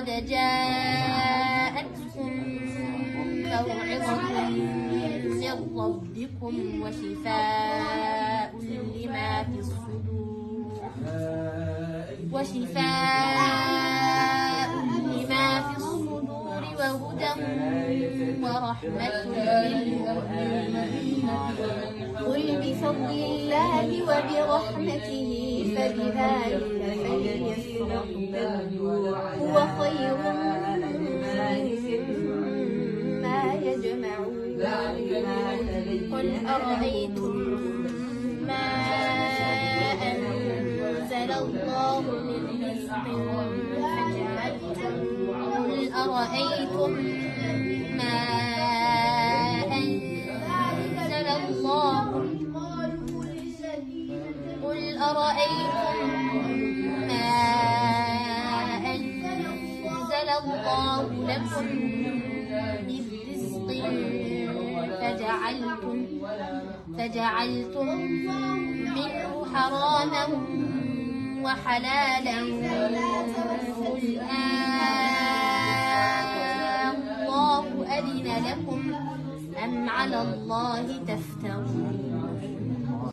قد جاءتكم موعظة من ربكم وشفاء لما في الصدور وهدى ورحمة للمؤمنين. قل بفضل الله وبرحمته فبذلك فليفرحوا هو خير مما يجمعون. قل أرأيتم ما أنزل الله من رزق قل أرأيتم ما أنزل الله لكم من رزق فجعلتم منه حراما وحلالا قل الله أذن لكم أم على الله تفترون.